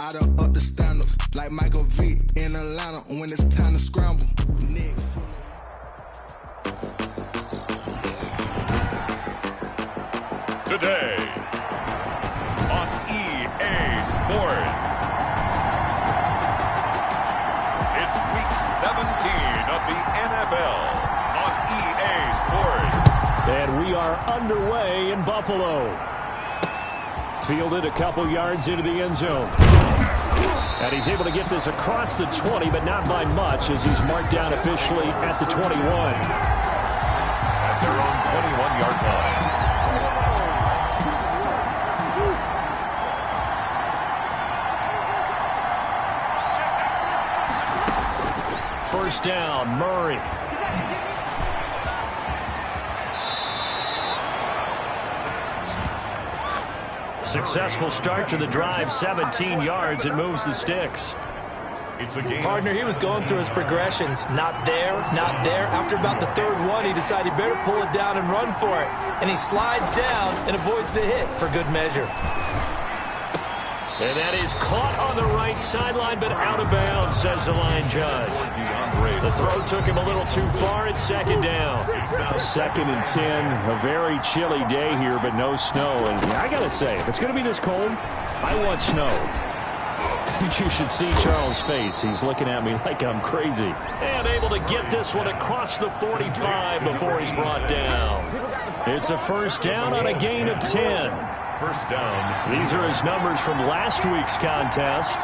I done up the standards like Michael V in Atlanta when it's time to scramble. Nick. Today on EA Sports, it's week 17 of the NFL on EA Sports. And we are underway in Buffalo. Fielded a couple yards into the end zone. And he's able to get this across the 20, but not by much as he's marked down officially at the 21. At their own 21-yard line. First down, Murray. Successful start to the drive, 17 yards, and moves the sticks. Partner, he was going through his progressions. Not there, not there. After about the third one, he decided he better pull it down and run for it. And he slides down and avoids the hit for good measure. And that is caught on the right sideline, but out of bounds, says the line judge. The throw took him a little too far. It's second down. 2nd and 10. A very chilly day here, but no snow. And yeah, I got to say, if it's going to be this cold, I want snow. You should see Charles' face. He's looking at me like I'm crazy. And able to get this one across the 45 before he's brought down. It's a first down on a gain of 10. First down. These are his numbers from last week's contest.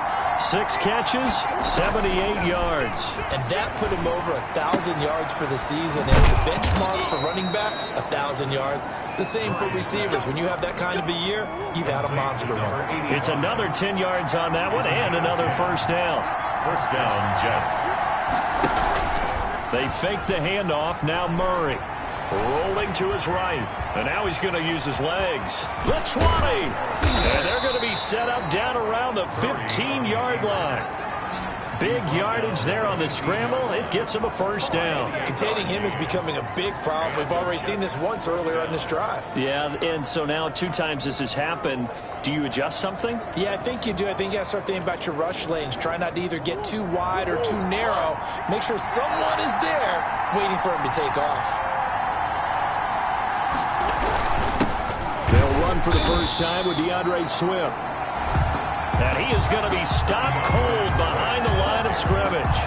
6 catches, 78 yards. And that put him over 1,000 yards for the season. And the benchmark for running backs, 1,000 yards. The same for receivers. When you have that kind of a year, you've had a monster one. It's another 10 yards on that one and another first down. First down, Jets. They fake the handoff. Now Murray. Rolling to his right. And now he's going to use his legs. The 20. And they're going to be set up down around the 15-yard line. Big yardage there on the scramble. It gets him a first down. Containing him is becoming a big problem. We've already seen this once earlier on this drive. Yeah, and so now 2 times this has happened. Do you adjust something? Yeah, I think you do. I think you got to start thinking about your rush lanes. Try not to either get too wide or too narrow. Make sure someone is there waiting for him to take off. They'll run for the first time with DeAndre Swift. And he is going to be stopped cold behind the line of scrimmage.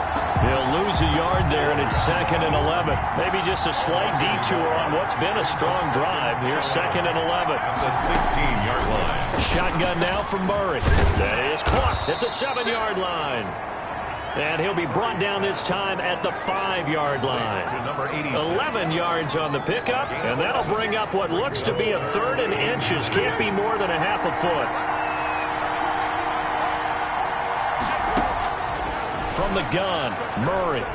He'll lose a yard there, and it's 2nd and 11. Maybe just a slight detour on what's been a strong drive. Here's 2nd and 11. At the 16-yard line. Shotgun now from Murray. That is caught at the 7-yard line. And he'll be brought down this time at the 5-yard line. 11 yards on the pickup, and that'll bring up what looks to be a 3rd and inches. Can't be more than a half a foot. From the gun, Murray.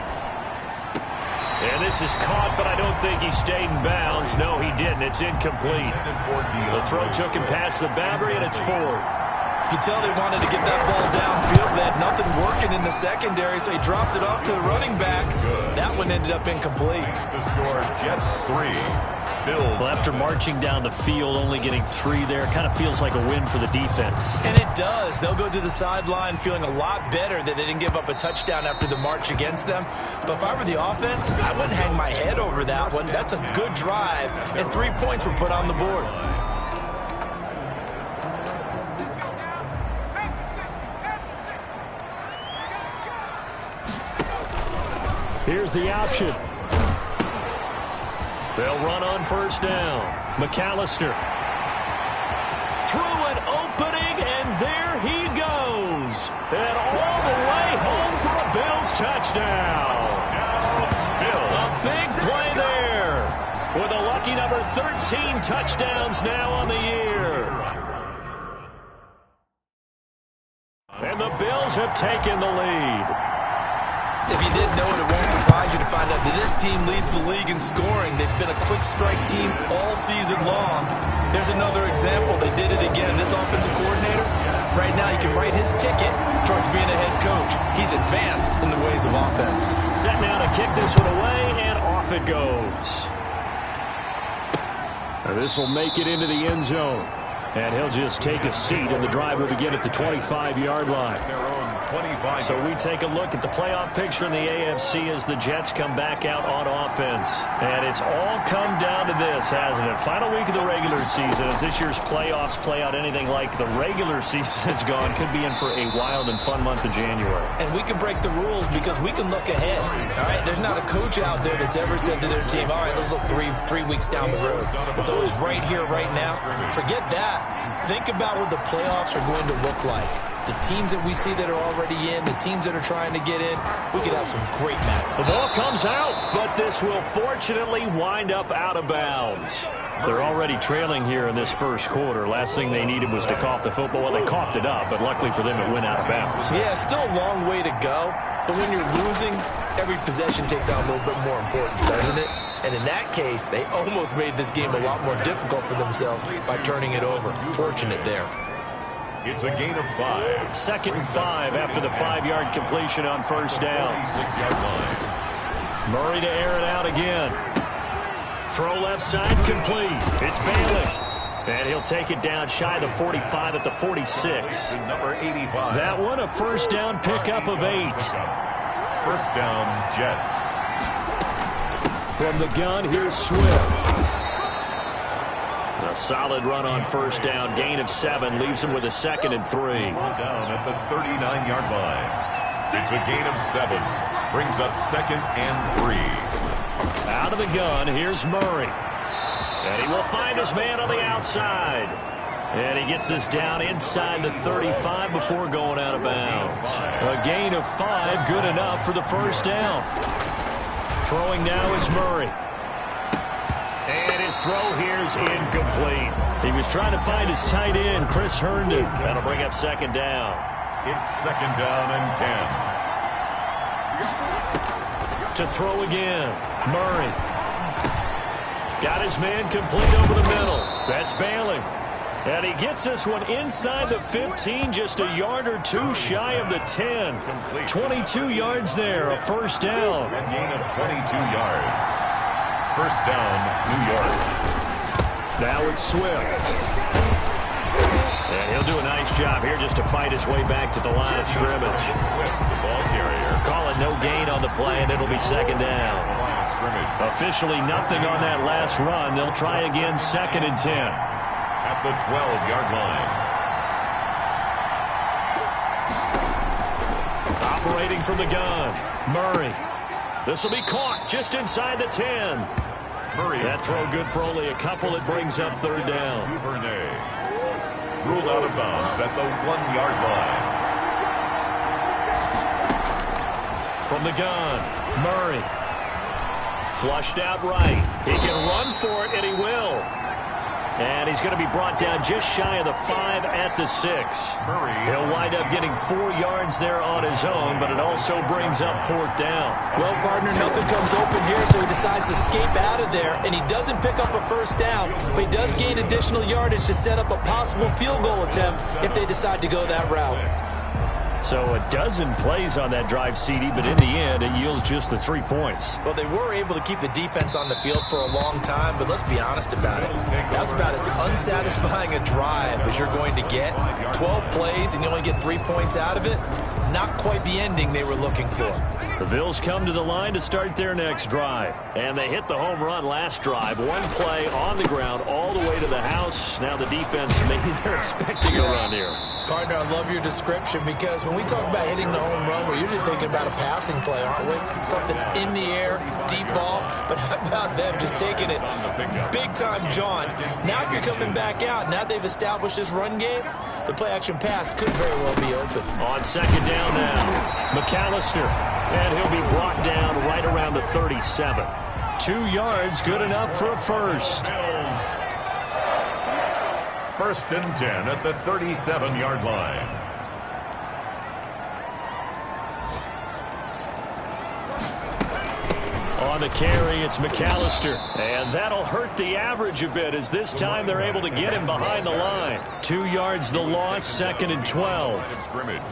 And this is caught, but I don't think he stayed in bounds. No, he didn't. It's incomplete. The throw took him past the boundary, and it's 4th. You can tell they wanted to get that ball downfield. They had nothing working in the secondary, so he dropped it off to the running back. That one ended up incomplete. The score, Jets 3, Bills. Well, after marching down the field, only getting 3 there, kind of feels like a win for the defense. And it does. They'll go to the sideline feeling a lot better that they didn't give up a touchdown after the march against them. But if I were the offense, I wouldn't hang my head over that one. That's a good drive, and 3 points were put on the board. Here's the option. They'll run on first down. McAllister. Through an opening, and there he goes. And all the way home for a Bills touchdown. A big play there. With a lucky number 13 touchdowns now on the year. And the Bills have taken the lead. If you didn't know it, it won't surprise you to find out that this team leads the league in scoring. They've been a quick strike team all season long. There's another example. They did it again. This offensive coordinator, right now you can write his ticket towards being a head coach. He's advanced in the ways of offense. Set now to kick this one away, and off it goes. This will make it into the end zone. And he'll just take a seat, and the drive will begin at the 25-yard line. Their own 25. So we take a look at the playoff picture in the AFC as the Jets come back out on offense. And it's all come down to this, hasn't it? Final week of the regular season. As this year's playoffs play out anything like the regular season has gone, could be in for a wild and fun month of January. And we can break the rules because we can look ahead. All right, there's not a coach out there that's ever said to their team, all right, let's look three weeks down the road. It's always right here, right now. Forget that. Think about what the playoffs are going to look like. The teams that we see that are already in, the teams that are trying to get in, we could have some great matches. The ball comes out, but this will fortunately wind up out of bounds. They're already trailing here in this first quarter. Last thing they needed was to cough the football. Well, they coughed it up, but luckily for them, it went out of bounds. Yeah, still a long way to go, but when you're losing, every possession takes on a little bit more importance, doesn't it? And in that case, they almost made this game a lot more difficult for themselves by turning it over. Fortunate there. It's a gain of 5. 2nd and 5 after the 5-yard completion on first down. 6-yard line. Murray to air it out again. Throw left side complete. It's Bailey. And he'll take it down shy of the 45 at the 46. Number 85. That one a first down pickup of 8. First down, Jets. From the gun, here's Swift. A solid run on first down. Gain of 7 leaves him with a 2nd and 3. Down at the 39-yard line. It's a gain of 7. Brings up 2nd and 3. Out of the gun, here's Murray. And he will find his man on the outside. And he gets us down inside the 35 before going out of bounds. A gain of 5, good enough for the first down. Throwing now is Murray. And his throw here is incomplete. He was trying to find his tight end, Chris Herndon. That'll bring up 2nd down. It's 2nd down and 10. To throw again, Murray. Got his man complete over the middle. That's Bailey. And he gets this one inside the 15, just a yard or 2 shy of the 10. 22 yards there, a first down. A gain of 22 yards. First down, New York. Now it's Swift. And he'll do a nice job here just to fight his way back to the line of scrimmage. Swift, the ball carrier. Call it no gain on the play, and it'll be 2nd down. Officially nothing on that last run. They'll try again, 2nd and 10. At the 12-yard line. Operating from the gun, Murray. This will be caught just inside the 10. Murray. That throw good for only a couple. It brings up 3rd down. Duvernay. Ruled out of bounds at the 1-yard line. From the gun, Murray. Flushed out right. He can run for it, and he will. And he's going to be brought down just shy of the 5 at the 6. Murray. He'll wind up getting 4 yards there on his own, but it also brings up 4th down. Well, partner, nothing comes open here, so he decides to escape out of there, and he doesn't pick up a first down, but he does gain additional yardage to set up a possible field goal attempt if they decide to go that route. So a dozen plays on that drive, CD, but in the end, it yields just the 3 points. Well, they were able to keep the defense on the field for a long time, but let's be honest about it. That was about as unsatisfying a drive as you're going to get. 12 plays and you only get 3 points out of it. Not quite the ending they were looking for. The Bills come to the line to start their next drive. And they hit the home run last drive. 1 play on the ground all the way to the house. Now the defense, maybe they're expecting a run here. Partner, I love your description because when we talk about hitting the home run, we're usually thinking about a passing play, aren't we? Something in the air, deep ball, but how about them just taking it big-time jaunt? Now if you're coming back out, now they've established this run game, the play-action pass could very well be open. On 2nd down now, McAllister, and he'll be brought down right around the 37. 2 yards, good enough for a first. First and 10 at the 37-yard line. On the carry, it's McAllister. And that'll hurt the average a bit as this time they're able to get him behind the line. 2 yards the loss, 2nd and 12. Scrimmage.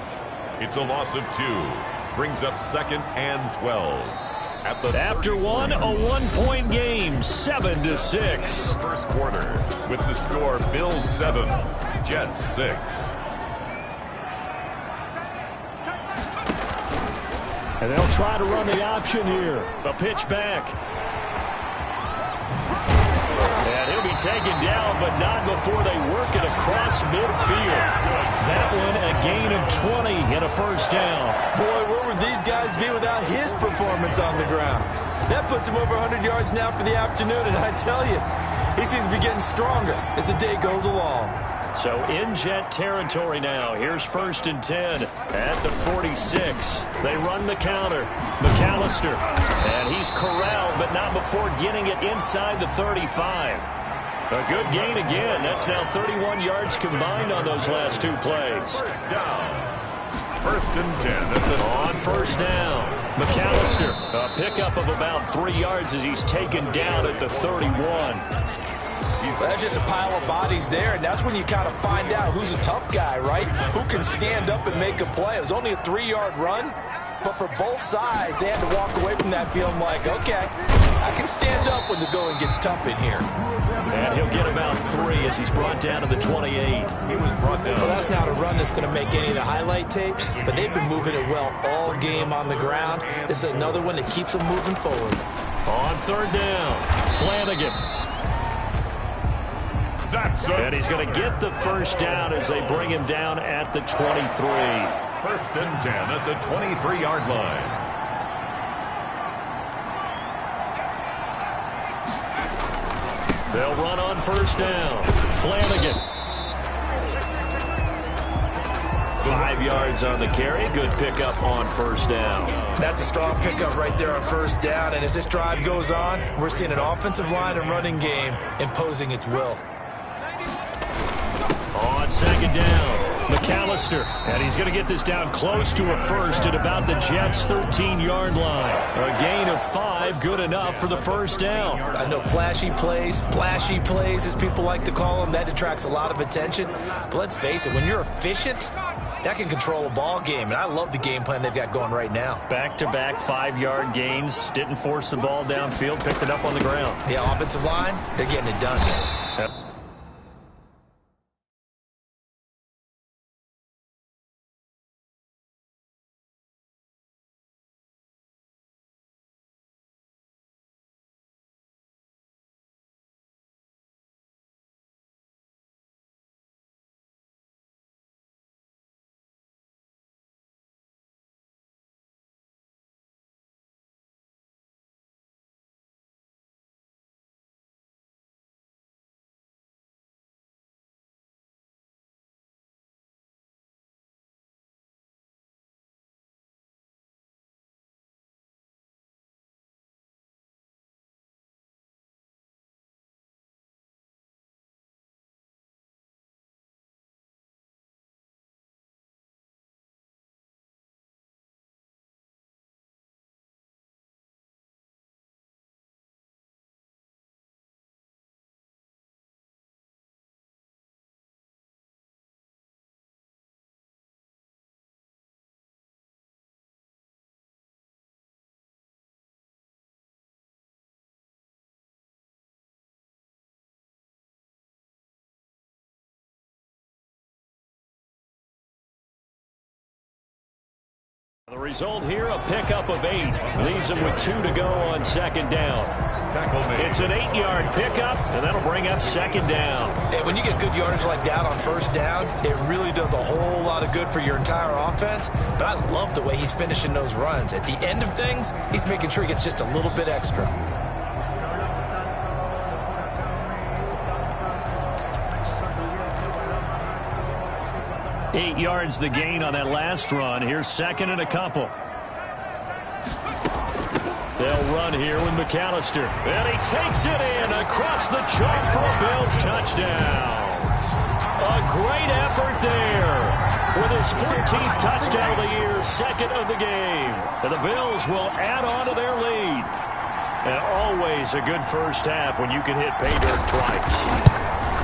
It's a loss of 2. Brings up 2nd and 12. After one, a 1-point game, 7-6. First quarter with the score Bills 7, Jets 6. And they'll try to run the option here. A pitch back. And he'll be taken down, but not before they work it across midfield. That one a gain of 20 and a first down. Boy, where would these guys be without his performance on the ground? That puts him over 100 yards now for the afternoon, and I tell you, he seems to be getting stronger as the day goes along. So in Jet territory now. Here's 1st and 10 at the 46. They run the counter. McAllister. And he's corralled, but not before getting it inside the 35. A good gain again. That's now 31 yards combined on those last 2 plays. First down. 1st and 10. On 1st down. McAllister. A pickup of about 3 yards as he's taken down at the 31. Well, that's just a pile of bodies there, and that's when you kind of find out who's a tough guy, right? Who can stand up and make a play. It was only a 3-yard run, but for both sides, they had to walk away from that feeling like, okay, I can stand up when the going gets tough in here. And he'll get about 3 as he's brought down to the 28. He was brought down. Well, that's not a run that's going to make any of the highlight tapes, but they've been moving it well all game on the ground. This is another one that keeps them moving forward. On 3rd down, Flanagan. And he's going to get the first down as they bring him down at the 23. 1st and 10 at the 23-yard line. They'll run on 1st down. Flanagan. 5 yards on the carry. Good pickup on 1st down. That's a strong pickup right there on 1st down. And as this drive goes on, we're seeing an offensive line and running game imposing its will. On 2nd down, McAllister. And he's going to get this down close to a first at about the Jets' 13-yard line. A gain of 5, good enough for the first down. I know flashy plays, as people like to call them, that attracts a lot of attention. But let's face it, when you're efficient, that can control a ball game. And I love the game plan they've got going right now. Back-to-back 5-yard gains. Didn't force the ball downfield, picked it up on the ground. Yeah, offensive line, they're getting it done. Yep. The result here, a pickup of 8. Leaves him with 2 to go on 2nd down. Tackle made. It's an 8-yard pickup, and that'll bring up 2nd down. And when you get good yardage like that on 1st down, it really does a whole lot of good for your entire offense. But I love the way he's finishing those runs. At the end of things, he's making sure he gets just a little bit extra. Eight yards the gain on that last run. Here's 2nd and a couple. They'll run here with McAllister. And he takes it in across the chalk for a Bills touchdown. A great effort there with his 14th touchdown of the year, 2nd of the game. And the Bills will add on to their lead. And always a good first half when you can hit pay dirt twice.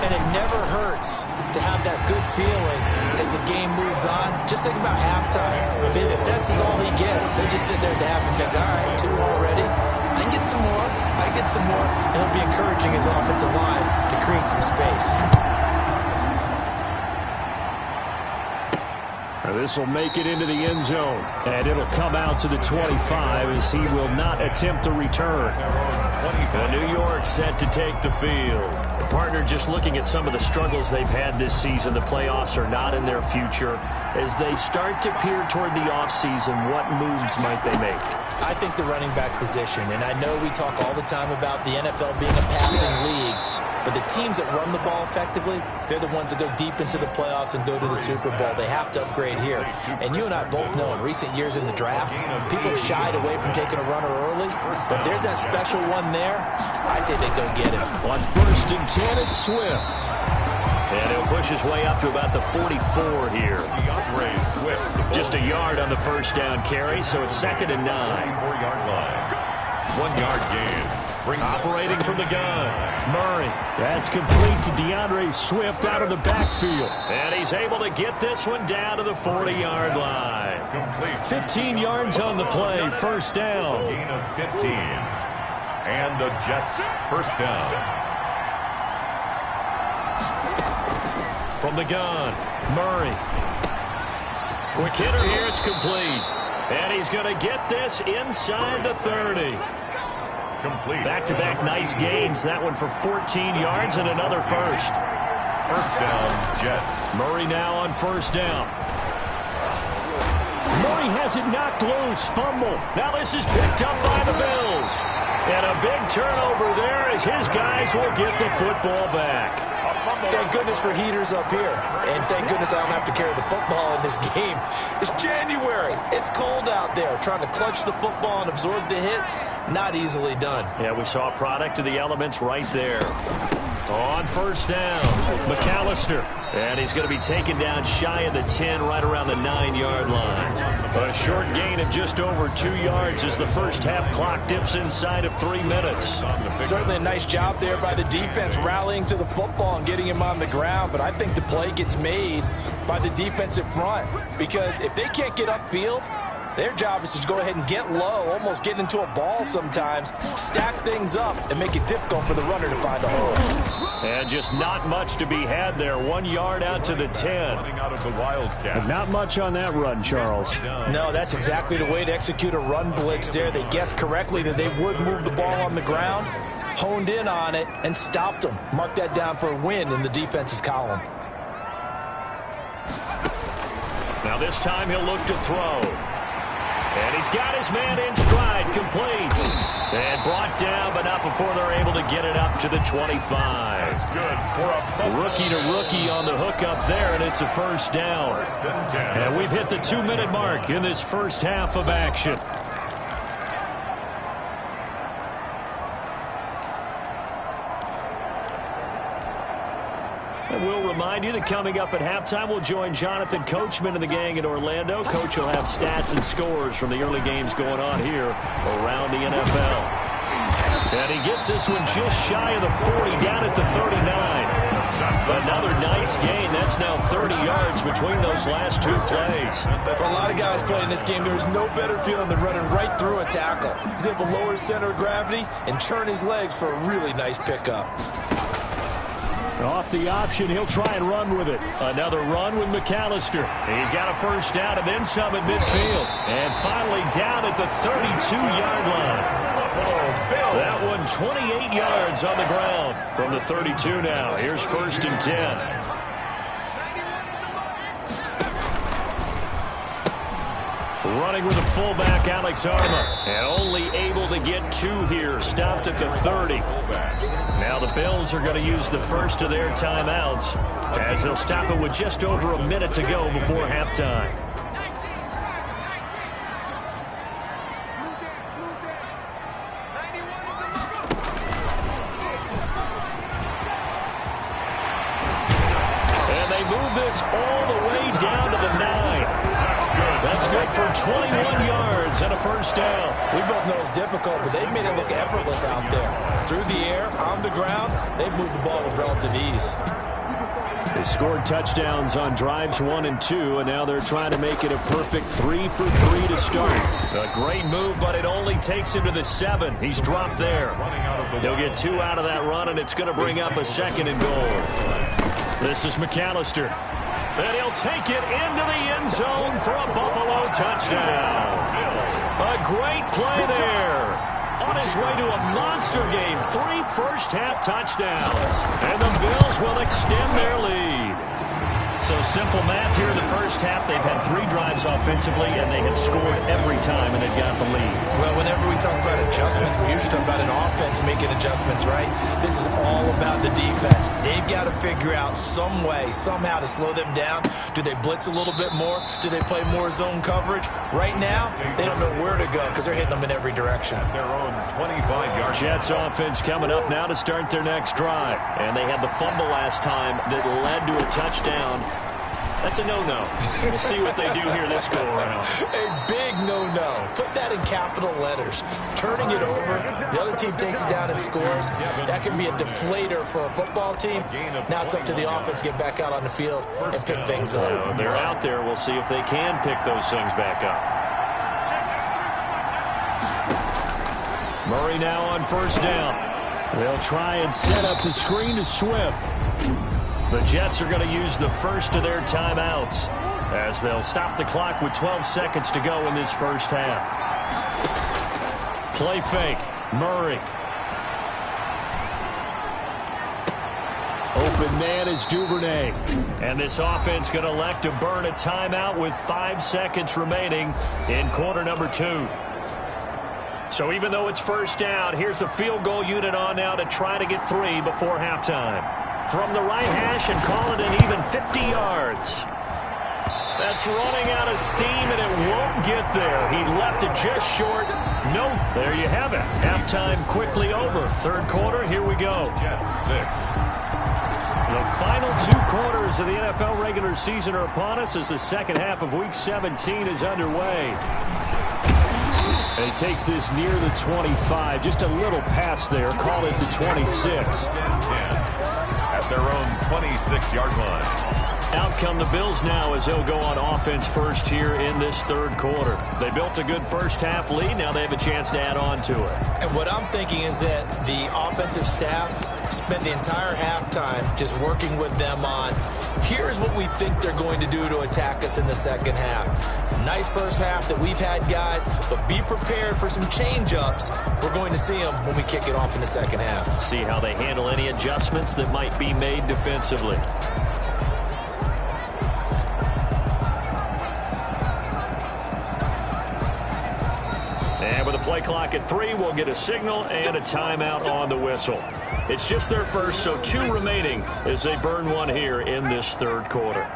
And it never hurts to have that good feeling as the game moves on. Just think about halftime. If that's all he gets, he'll just sit there and have and think, all right, 2 already. I can get some more. I get some more. And he'll be encouraging his offensive line to create some space. This will make it into the end zone, and it'll come out to the 25 as he will not attempt to return. And New York set to take the field. The partner just looking at some of the struggles they've had this season. The playoffs are not in their future. As they start to peer toward the offseason, what moves might they make? I think the running back position, and I know we talk all the time about the NFL being a passing league, but the teams that run the ball effectively, they're the ones that go deep into the playoffs and go to the Super Bowl. They have to upgrade here. And you and I both know in recent years in the draft, people have shied away from taking a runner early. But there's that special one there. I say they go get him. On 1st and 10, it's Swift. And he'll push his way up to about the 44 here. Just a yard on the first down carry, so it's 2nd and 9. 4-yard line. 1-yard gain. Operating from the gun, Murray. That's complete to DeAndre Swift out of the backfield. And he's able to get this one down to the 40-yard line. 15 yards on the play, 1st down. Gain of 15. And the Jets, 1st down. From the gun, Murray. Quick hitter here, it's complete. And he's going to get this inside the 30. Back-to-back nice gains. That one for 14 yards and another first. 1st down, Jets. Murray now on 1st down. Murray has it knocked loose. Fumble. Now this is picked up by the Bills. And a big turnover there as his guys will get the football back. Thank goodness for heaters up here. And thank goodness I don't have to carry the football in this game. It's January. It's cold out there. Trying to clutch the football and absorb the hits, not easily done. Yeah, we saw a product of the elements right there. On 1st down, McAllister. And he's going to be taken down shy of the 10, right around the 9-yard line. A short gain of just over 2 yards as the first half clock dips inside of 3 minutes. Certainly a nice job there by the defense rallying to the football and getting him on the ground. But I think the play gets made by the defensive front. Because if they can't get upfield, their job is to go ahead and get low, almost get into a ball sometimes, stack things up, and make it difficult for the runner to find a hole. And just not much to be had there. 1 yard out to the 10. Out of the Wildcat. Not much on that run, Charles. No, that's exactly the way to execute a run blitz there. They guessed correctly that they would move the ball on the ground, honed in on it, and stopped them. Mark that down for a win in the defense's column. Now this time he'll look to throw. And he's got his man in stride, complete. And brought down, but not before they're able to get it up to the 25. That's good for a Rookie to rookie on the hook up there, and it's a 1st down. And we've hit the 2-minute mark in this first half of action. And we'll remind you that coming up at halftime, we'll join Jonathan Coachman and the gang in Orlando. Coach will have stats and scores from the early games going on here around the NFL. And he gets this one just shy of the 40, down at the 39. Another nice gain. That's now 30 yards between those last 2 plays. For a lot of guys playing this game, there's no better feeling than running right through a tackle. He's able to lower his center of gravity and churn his legs for a really nice pickup. Off the option, he'll try and run with it. Another run with McAllister. He's got a 1st down and then some at midfield. And finally down at the 32-yard line. That one 28 yards on the ground from the 32 now. Here's 1st and 10. Running with the fullback, Alex Arma. And only able to get 2 here. Stopped at the 30. Now the Bills are going to use the first of their timeouts as they'll stop it with just over a minute to go before halftime. And they move this all the way down to the 9. That's good for 21 yards and a 1st down. We both know it's difficult, but they've made it look effortless out there. Through the air, on the ground, they've moved the ball with relative ease. They scored touchdowns on drives 1 and 2, and now they're trying to make it a perfect 3 for 3 to start. A great move, but it only takes him to the 7. He's dropped there. He'll get 2 out of that run, and it's going to bring up a 2nd and goal. This is McAllister. And he'll take it into the end zone for a Buffalo touchdown. A great play there. On his way to a monster game, 3 first-half touchdowns. And the Bills will extend their lead. So simple math here in the first half. They've had 3 drives offensively, and they have scored every time, and they've got the lead. Well, whenever we talk about adjustments, we usually talk about an offense making adjustments, right? This is all about the defense. They've got to figure out some way, somehow to slow them down. Do they blitz a little bit more? Do they play more zone coverage? Right now, they don't know where to go because they're hitting them in every direction. Their own 25-yard. Jets offense coming up now to start their next drive. And they had the fumble last time that led to a touchdown. That's a no-no. We'll see what they do here this go-around. A big no-no. Put that in capital letters. Turning it over, the other team takes it down and scores. That can be a deflator for a football team. Now it's up to the offense to get back out on the field and pick things up. They're out there. We'll see if they can pick those things back up. Murray now on first down. They'll try and set up the screen to Swift. The Jets are going to use the first of their timeouts as they'll stop the clock with 12 seconds to go in this first half. Play fake. Murray. Open man is Duvernay. And this offense going to elect to burn a timeout with 5 seconds remaining in quarter number 2. So even though it's first down, here's the field goal unit on now to try to get 3 before halftime. From the right hash and call it an even 50 yards. That's running out of steam, and it won't get there. He left it just short. No, there you have it. Halftime quickly over. Third quarter, here we go. Jets 6. The final 2 quarters of the NFL regular season are upon us as the second half of Week 17 is underway. And he takes this near the 25, just a little past there. Call it the 26. At their own 26-yard line. Out come the Bills now as they'll go on offense first here in this third quarter. They built a good first half lead. Now they have a chance to add on to it. And what I'm thinking is that the offensive staff spent the entire halftime just working with them on, here's what we think they're going to do to attack us in the second half. Nice first half that we've had, guys, but be prepared for some change-ups. We're going to see them when we kick it off in the second half. See how they handle any adjustments that might be made defensively. And with a play clock at 3, we'll get a signal and a timeout on the whistle. It's just their first, so 2 remaining as they burn 1 here in this third quarter.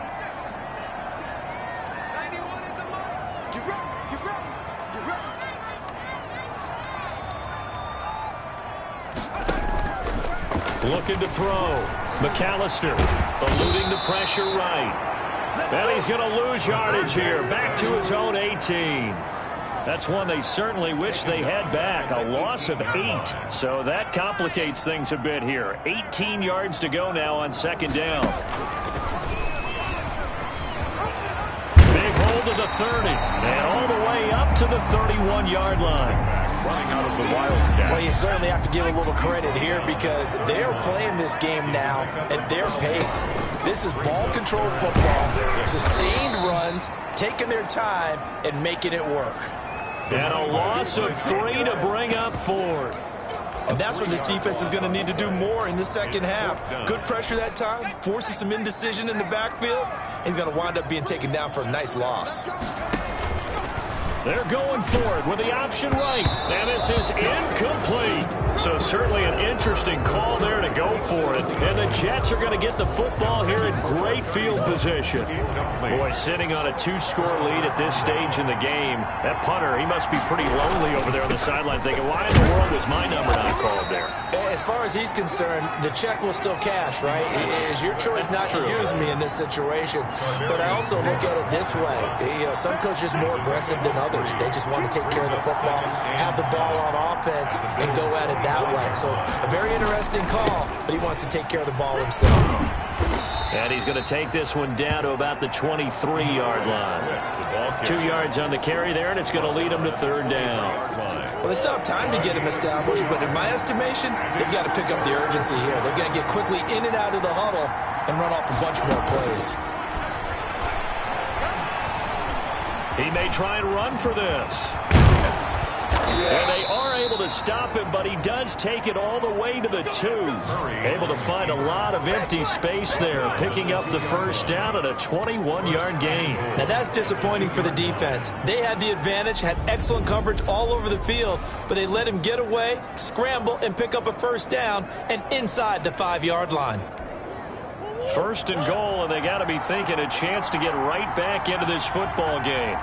Looking to throw. McAllister eluding the pressure right. And he's going to lose yardage here. Back to his own 18. That's one they certainly wish they had back. A loss of 8. So that complicates things a bit here. 18 yards to go now on second down. Big hold of the 30. And all the way up to the 31-yard line. Running out of the Wildcat. Well, you certainly have to give a little credit here because they're playing this game now at their pace. This is ball-controlled football, sustained runs, taking their time, and making it work. And a loss of 3 to bring up 4. And that's what this defense is going to need to do more in the second half. Good pressure that time, forces some indecision in the backfield. He's going to wind up being taken down for a nice loss. They're going for it with the option right. And this is incomplete. So certainly an interesting call there to go for it. And the Jets are going to get the football here in great field position. Boy, sitting on a 2-score lead at this stage in the game. That punter, he must be pretty lonely over there on the sideline thinking, why in the world was my number not called there? As far as he's concerned, the check will still cash, right? It is your choice not to use me in this situation. But I also look at it this way. You know, some coaches are more aggressive than others. They just want to take care of the football, have the ball on offense, and go at it that way. So a very interesting call, but he wants to take care of the ball himself. And he's going to take this one down to about the 23-yard line. 2 yards on the carry there, and it's going to lead him to third down. Well, they still have time to get him established, but in my estimation, they've got to pick up the urgency here. They've got to get quickly in and out of the huddle and run off a bunch more plays. He may try and run for this. And they are able to stop him, but he does take it all the way to the 2. Able to find a lot of empty space there, picking up the first down at a 21-yard gain. Now that's disappointing for the defense. They had the advantage, had excellent coverage all over the field, but they let him get away, scramble, and pick up a first down and inside the 5-yard line. First and goal, and they got to be thinking a chance to get right back into this football game.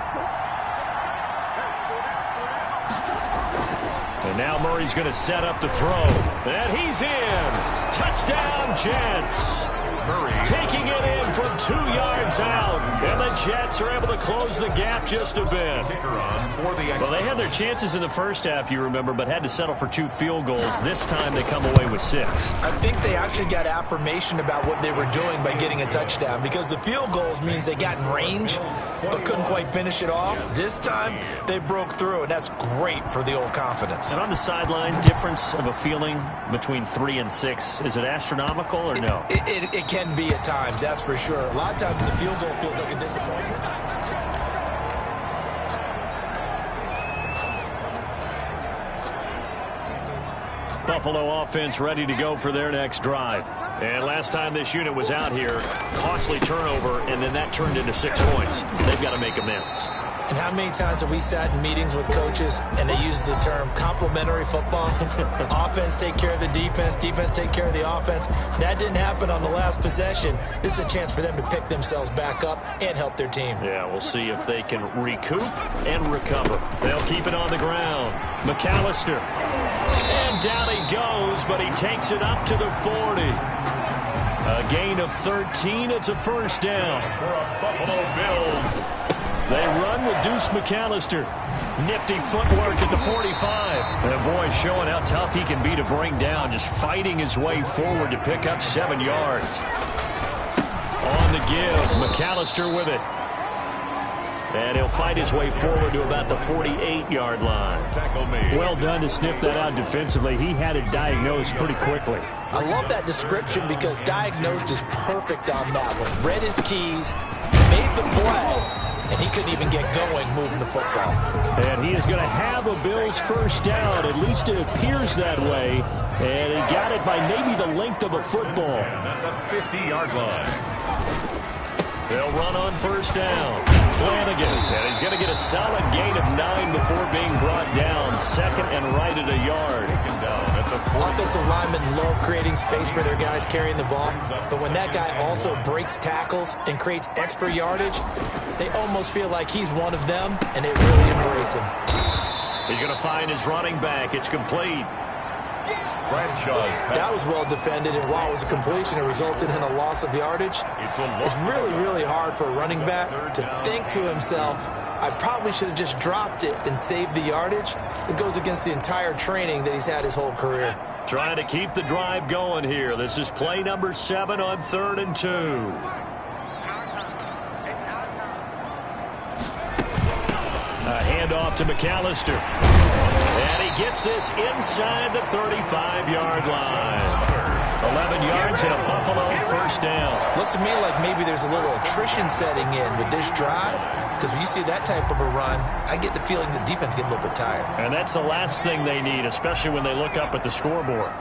And now Murray's going to set up the throw. And he's in. Touchdown, Jets. Murray taking it in from 2 yards out. And the Jets are able to close the gap just a bit. Well, they had their chances in the first half, you remember, but had to settle for 2 field goals. This time they come away with 6. I think they actually got affirmation about what they were doing by getting a touchdown, because the field goals means they got in range but couldn't quite finish it off. This time they broke through, and that's great for the old confidence. And on the sideline, difference of a feeling between 3 and 6, is it astronomical or no? It can be at times, that's for sure. A lot of times the field goal feels like a disappointment. Buffalo offense ready to go for their next drive. And last time this unit was out here, costly turnover, and then that turned into 6 points. They've got to make amends. And how many times have we sat in meetings with coaches and they use the term complementary football? Offense take care of the defense, defense take care of the offense. That didn't happen on the last possession. This is a chance for them to pick themselves back up and help their team. Yeah, we'll see if they can recoup and recover. They'll keep it on the ground. McAllister. And down he goes, but he takes it up to the 40. A gain of 13. It's a first down. For Buffalo Bills. They run with Deuce McAllister. Nifty footwork at the 45. And the boy showing how tough he can be to bring down, just fighting his way forward to pick up 7 yards. On the give, McAllister with it. And he'll fight his way forward to about the 48-yard line. Well done to sniff that out defensively. He had it diagnosed pretty quickly. I love that description because diagnosed is perfect on that one. Read his keys, made the play, and he couldn't even get going moving the football. And he is going to have a Bills first down. At least it appears that way. And he got it by maybe the length of a football. That's 50-yard line. They'll run on first down. Flanagan, and he's going to get a solid gain of 9 before being brought down. Second and right at a yard. Offensive linemen love creating space for their guys carrying the ball, but when that guy also breaks tackles and creates extra yardage, they almost feel like he's one of them, and they really embrace him. He's going to find his running back. It's complete. That was well defended, and while it was a completion, it resulted in a loss of yardage. It's really, really hard for a running back to think to himself, I probably should have just dropped it and saved the yardage. It goes against the entire training that he's had his whole career. Trying to keep the drive going here. This is play number 7 on 3rd and 2. A handoff to McAllister. And he gets this inside the 35-yard line. 11 yards and a Buffalo first down. Looks to me like maybe there's a little attrition setting in with this drive, because when you see that type of a run, I get the feeling the defense getting a little bit tired. And that's the last thing they need, especially when they look up at the scoreboard.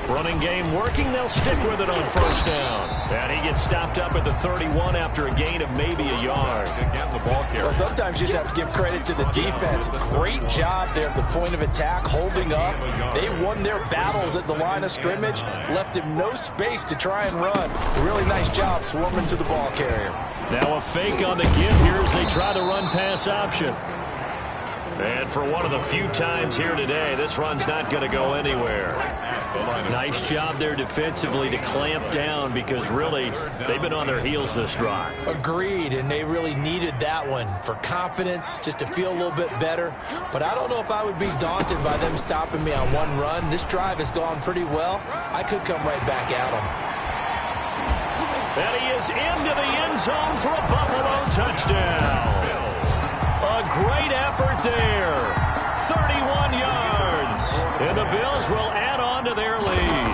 Running game working. They'll stick with it on first down. And he gets stopped up at the 31 after a gain of maybe a yard. Again, the ball carrier. Well, sometimes you just have to give credit to the defense. Great job there at the point of attack, holding up. They won their battles at the line of scrimmage, left him no space to try and run. Really nice job swarming to the ball carrier. Now a fake on the give here as they try the run-pass option. And for one of the few times here today, this run's not going to go anywhere. Nice job there defensively to clamp down because really they've been on their heels this drive. Agreed, and they really needed that one for confidence, just to feel a little bit better. But I don't know if I would be daunted by them stopping me on one run. This drive has gone pretty well. I could come right back at them. And he is into the end zone for a Buffalo touchdown. A great effort there. 31 yards. And the Bills will add on to their lead.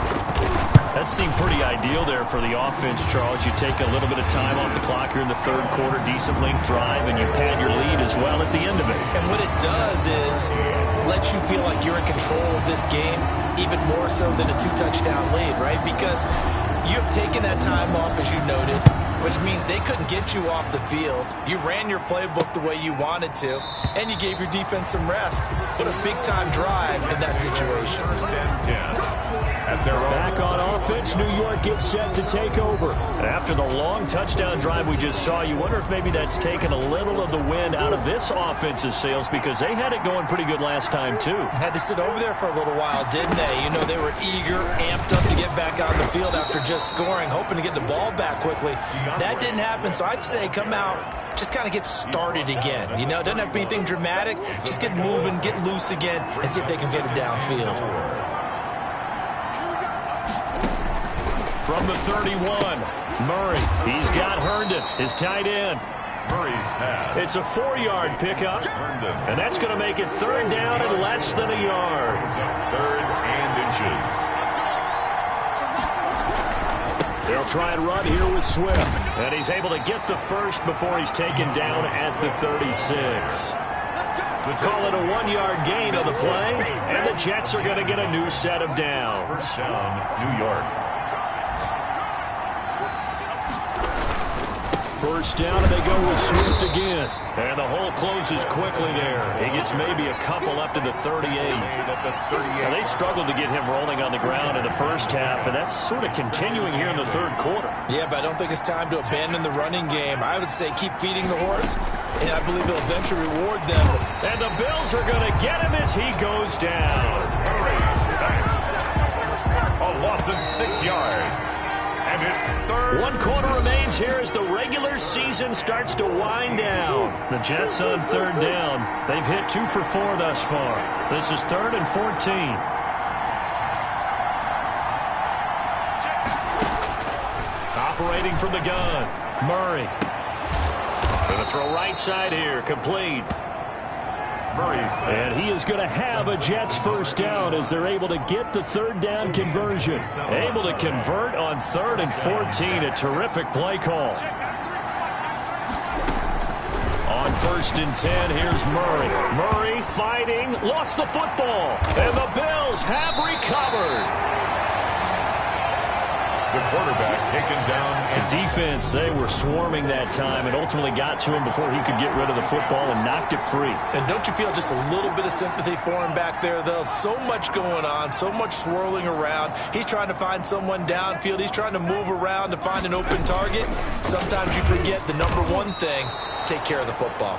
That seemed pretty ideal there for the offense, Charles. You take a little bit of time off the clock here in the third quarter, decent length drive, and you pad your lead as well at the end of it. And what it does is let you feel like you're in control of this game, even more so than a two-touchdown lead, right? Because you have taken that time off, as you noted, which means they couldn't get you off the field. You ran your playbook the way you wanted to, and you gave your defense some rest. What a big-time drive in that situation. Back on offense, New York gets set to take over. And after the long touchdown drive we just saw, you wonder if maybe that's taken a little of the wind out of this offense's sails because they had it going pretty good last time, too. Had to sit over there for a little while, didn't they? You know, they were eager, amped up to get back on the field after just scoring, hoping to get the ball back quickly. That didn't happen, so I'd say come out, just kind of get started again. You know, it doesn't have to be anything dramatic. Just get moving, get loose again, and see if they can get it downfield. From the 31, Murray. He's got Herndon, his tight end. Murray's pass. It's a 4-yard pickup, and that's going to make it third down and less than a yard. Third and inches. They'll try and run here with Swift, and he's able to get the first before he's taken down at the 36. Call it a 1-yard gain on the play, and the Jets are going to get a new set of downs. First down, New York. First down, and they go with Swift again. And the hole closes quickly there. He gets maybe a couple up to the 38. Now, they struggled to get him rolling on the ground in the first half, and that's sort of continuing here in the third quarter. Yeah, but I don't think it's time to abandon the running game. I would say keep feeding the horse, and I believe it'll eventually reward them. And the Bills are going to get him as he goes down. A loss of 6 yards. And it's third. 1 quarter remains here as the regular season starts to wind down. The Jets on third down. They've hit 2 for 4 thus far. This is 3rd and 14. Operating from the gun, Murray. Going to throw right side here, complete. And he is going to have a Jets first down as they're able to get the third down conversion. Able to convert on 3rd and 14. A terrific play call. On 1st and 10, here's Murray. Murray fighting, lost the football. And the Bills have recovered. The quarterback taken down. The defense, they were swarming that time and ultimately got to him before he could get rid of the football and knocked it free. And don't you feel just a little bit of sympathy for him back there, though? So much going on, so much swirling around. He's trying to find someone downfield. He's trying to move around to find an open target. Sometimes you forget the number one thing, take care of the football.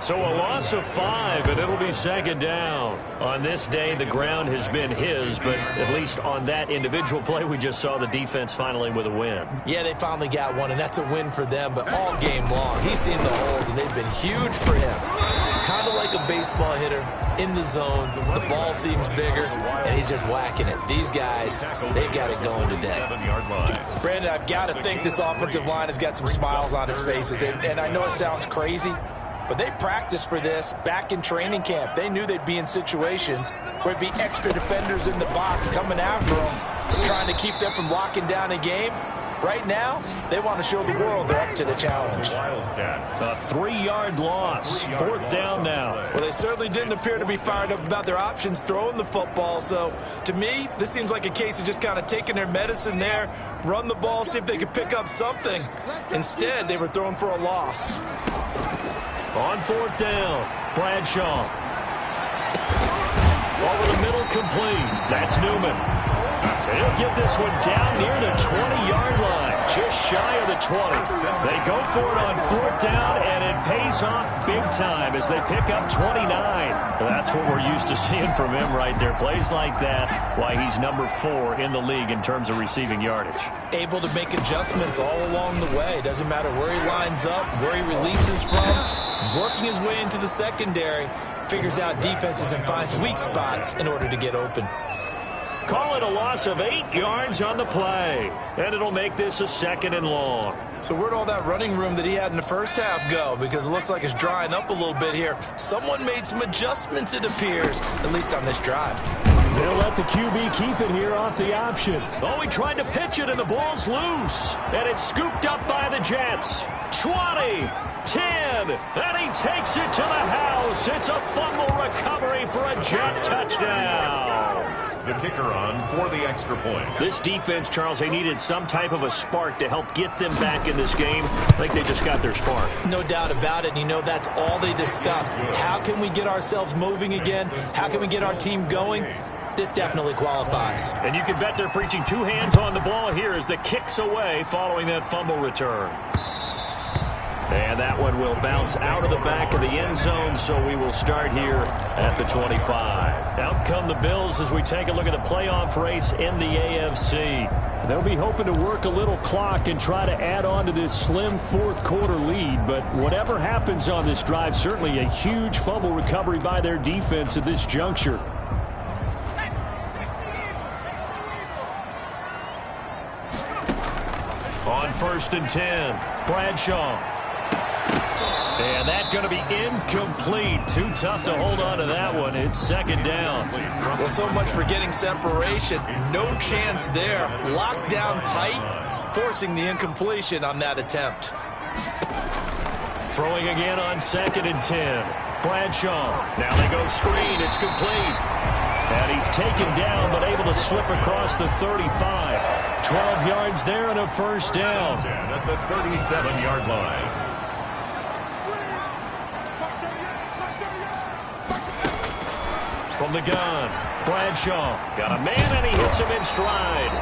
So a loss of 5, and it'll be 2nd down. On this day, the ground has been his, but at least on that individual play, we just saw the defense finally with a win. Yeah, they finally got one, and that's a win for them, but all game long, he's seen the holes, and they've been huge for him. Kind of like a baseball hitter in the zone. The ball seems bigger, and he's just whacking it. These guys, they've got it going today. Brandon, I've got to think this offensive line has got some smiles on its faces, and I know it sounds crazy, but they practiced for this back in training camp. They knew they'd be in situations where it'd be extra defenders in the box coming after them, trying to keep them from locking down a game. Right now, they want to show the world they're up to the challenge. A 3-yard loss. 4th down now. Well, they certainly didn't appear to be fired up about their options throwing the football. So, to me, this seems like a case of just kind of taking their medicine there, run the ball, see if they could pick up something. Instead, they were throwing for a loss. On 4th down, Bradshaw. Over the middle, complete. That's Newman. So he'll get this one down near the 20-yard line, just shy of the 20. They go for it on 4th down, and it pays off big time as they pick up 29. That's what we're used to seeing from him right there. Plays like that, why he's number 4 in the league in terms of receiving yardage. Able to make adjustments all along the way. Doesn't matter where he lines up, where he releases from. Working his way into the secondary, figures out defenses and finds weak spots in order to get open. Call it a loss of 8 yards on the play, and it'll make this a 2nd and long. So where'd all that running room that he had in the first half go? Because it looks like it's drying up a little bit here. Someone made some adjustments, it appears, at least on this drive. They'll let the QB keep it here off the option. Oh, he tried to pitch it, and the ball's loose. And it's scooped up by the Jets. 20, 10, and he takes it to the house. It's a fumble recovery for a Jet touchdown. The kicker on for the extra point. This defense, Charles, they needed some type of a spark to help get them back in this game. I think they just got their spark. No doubt about it. And you know, that's all they discussed. How can we get ourselves moving again? How can we get our team going? This definitely qualifies. And you can bet they're preaching 2 hands on the ball here as the kick's away following that fumble return. And that one will bounce out of the back of the end zone, so we will start here at the 25. Out come the Bills as we take a look at the playoff race in the AFC. They'll be hoping to work a little clock and try to add on to this slim 4th quarter lead, but whatever happens on this drive, certainly a huge fumble recovery by their defense at this juncture. On 1st and 10, Bradshaw. And that's going to be incomplete. Too tough to hold on to that one. It's 2nd down. Well, so much for getting separation. No chance there. Locked down tight, forcing the incompletion on that attempt. Throwing again on 2nd and 10. Bradshaw. Now they go screen. It's complete. And he's taken down, but able to slip across the 35. 12 yards there and a 1st down. At the 37-yard line. From the gun, Bradshaw got a man, and he hits him in stride.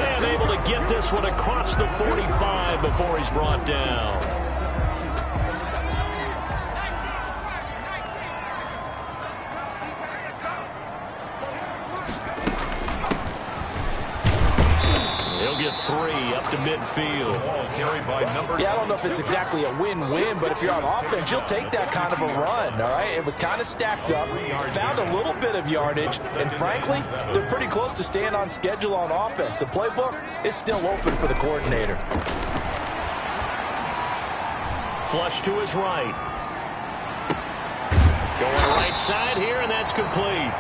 And able to get this one across the 45 before he's brought down. He'll get 3 up to midfield. Yeah, I don't know if it's exactly a win-win, but if you're on offense, you'll take that kind of a run, all right? It was kind of stacked up, found a little bit of yardage, and frankly, they're pretty close to staying on schedule on offense. The playbook is still open for the coordinator. Flush to his right. Going right side here, and that's complete.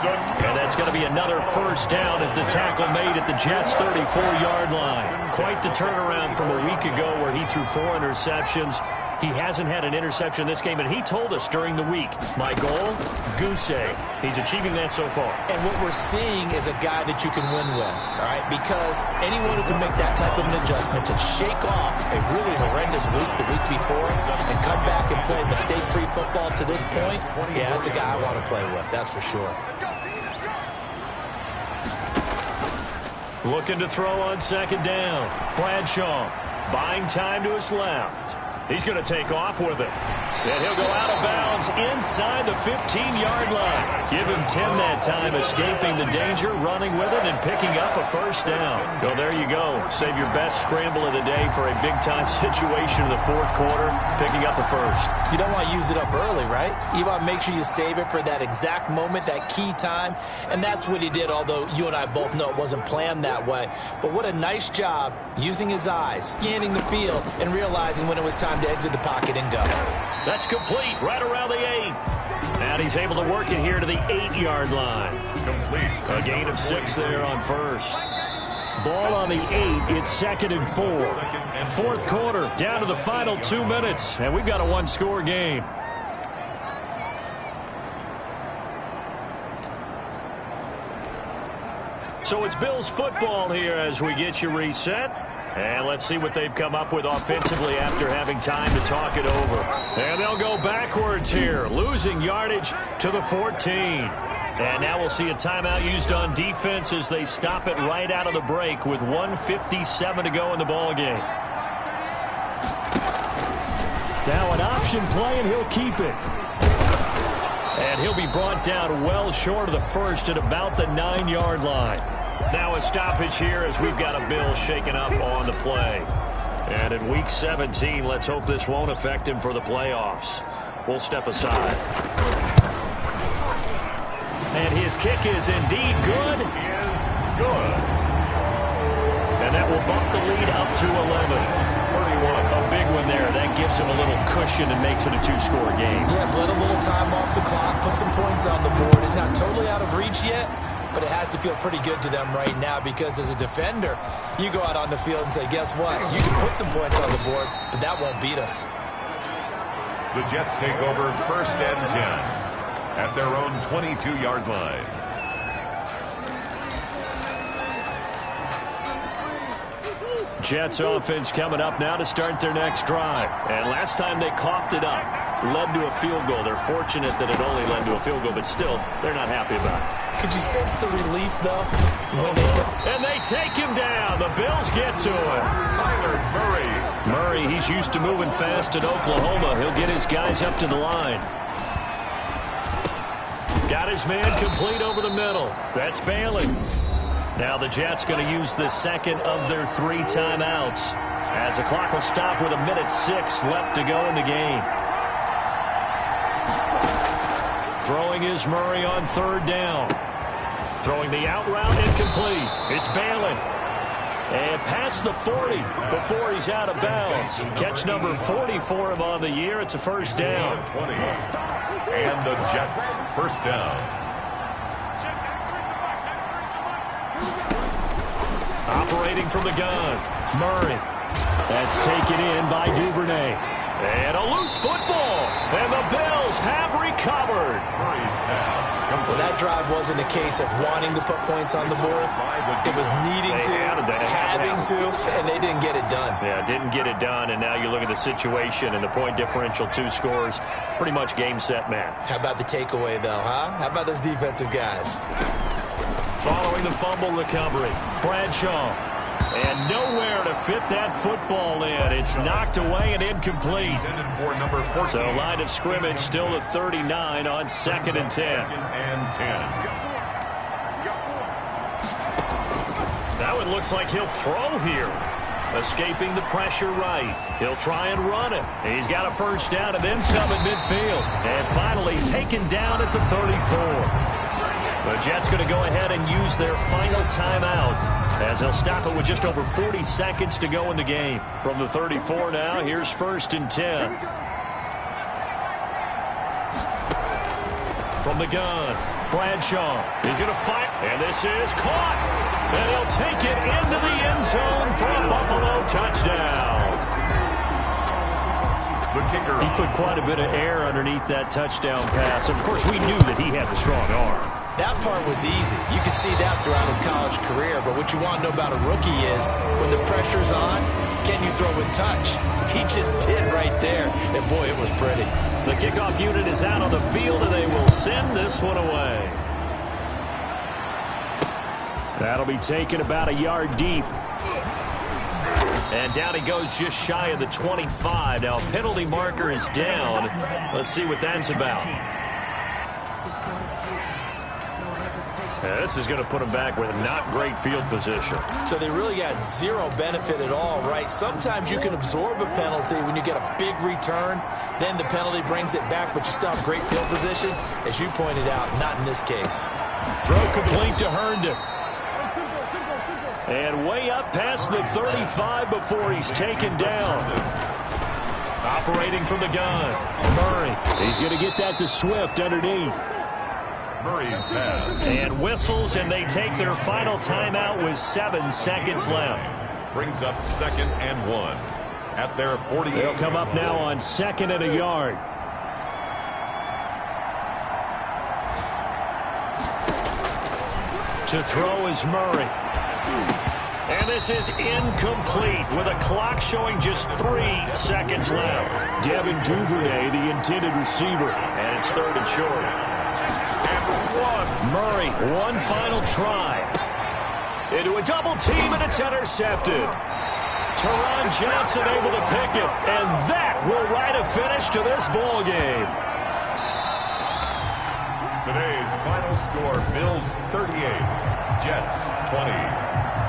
And that's going to be another 1st down as the tackle made at the Jets' 34-yard line. Quite the turnaround from a week ago where he threw 4 interceptions. He hasn't had an interception this game, and he told us during the week, my goal, goose egg. He's achieving that so far. And what we're seeing is a guy that you can win with, all right? Because anyone who can make that type of an adjustment to shake off a really horrendous week the week before and come back and play mistake-free football to this point, yeah, that's a guy I want to play with, that's for sure. Looking to throw on 2nd down. Bradshaw buying time to his left. He's going to take off with it. And he'll go out of bounds inside the 15-yard line. Give him 10 that time, escaping the danger, running with it, and picking up a 1st down. So there you go. Save your best scramble of the day for a big-time situation in the 4th quarter, picking up the 1st. You don't want to use it up early, right? You want to make sure you save it for that exact moment, that key time. And that's what he did, although you and I both know it wasn't planned that way. But what a nice job using his eyes, scanning the field, and realizing when it was time to exit the pocket and go. That's complete right around the 8. And he's able to work it here to the 8-yard line. Complete. A gain of 6 there on 1st. Ball on the 8. It's 2nd and 4. 4th quarter, down to the final 2 minutes. And we've got a 1-score game. So it's Bills football here as we get you reset. And let's see what they've come up with offensively after having time to talk it over. And they'll go backwards here, losing yardage to the 14. And now we'll see a timeout used on defense as they stop it right out of the break with 1:57 to go in the ballgame. Now an option play, and he'll keep it. And he'll be brought down well short of the first at about the 9-yard line. Now a stoppage here as we've got a Bill shaken up on the play. And in Week 17, let's hope this won't affect him for the playoffs. We'll step aside. And his kick is indeed good. And that will bump the lead up to 11. A big one there. That gives him a little cushion and makes it a 2-score game. Yeah, let a little time off the clock, put some points on the board. It's not totally out of reach yet, but it has to feel pretty good to them right now because as a defender, you go out on the field and say, guess what? You can put some points on the board, but that won't beat us. The Jets take over 1st and 10 at their own 22-yard line. Jets offense coming up now to start their next drive. And last time they coughed it up, led to a field goal. They're fortunate that it only led to a field goal, but still, they're not happy about it. Could you sense the relief, though? And they take him down. The Bills get to him. Murray, he's used to moving fast in Oklahoma. He'll get his guys up to the line. Got his man complete over the middle. That's Bailey. Now the Jets going to use the second of their 3 timeouts as the clock will stop with 1:06 left to go in the game. Throwing is Murray on 3rd down. Throwing the out route incomplete. It's Bailey. And past the 40 before he's out of bounds. Catch number 40 for him on the year. It's a 1st down. And the Jets 1st down. Operating from the gun, Murray. That's taken in by Duvernay. And a loose football. And the Bills have recovered. Murray's pass. Well, that drive wasn't a case of wanting to put points on the board. It was needing to, having to, and they didn't get it done. Yeah, didn't get it done, and now you look at the situation and the point differential, 2 scores, pretty much game, set, match. How about the takeaway, though, huh? How about those defensive guys? Following the fumble recovery, Bradshaw. And nowhere to fit that football in. It's knocked away and incomplete. So line of scrimmage still the 39 on 2nd and 10. That one looks like he'll throw here. Escaping the pressure right. He'll try and run it. He's got a 1st down and then some at midfield. And finally taken down at the 34. The Jets going to go ahead and use their final timeout as they'll stop it with just over 40 seconds to go in the game. From the 34 now, here's 1st and 10. From the gun, Bradshaw. He's going to fight, and this is caught. And he'll take it into the end zone for a Buffalo touchdown. He put quite a bit of air underneath that touchdown pass. Of course, we knew that he had the strong arm. That part was easy. You could see that throughout his college career. But what you want to know about a rookie is when the pressure's on, can you throw with touch? He just did right there. And, boy, it was pretty. The kickoff unit is out on the field, and they will send this one away. That'll be taken about a yard deep. And down he goes just shy of the 25. Now, penalty marker is down. Let's see what that's about. Yeah, this is going to put him back with not great field position. So they really got zero benefit at all, right? Sometimes you can absorb a penalty when you get a big return. Then the penalty brings it back, but you still have great field position. As you pointed out, not in this case. Throw complete to Herndon. And way up past the 35 before he's taken down. Operating from the gun, Murray. He's going to get that to Swift underneath. Murray's pass. And whistles, and they take their final timeout with 7 seconds left. Brings up 2nd and 1 at their 48. They'll come up now on 2nd and a yard. To throw is Murray. And this is incomplete with a clock showing just 3 seconds left. Devin Duvernay, the intended receiver. And it's 3rd and short. And 1. Murray, one final try. Into a double team, and it's intercepted. Teron Johnson able to pick it. And that will write a finish to this ball game. Today's final score, Bills 38, Jets 20.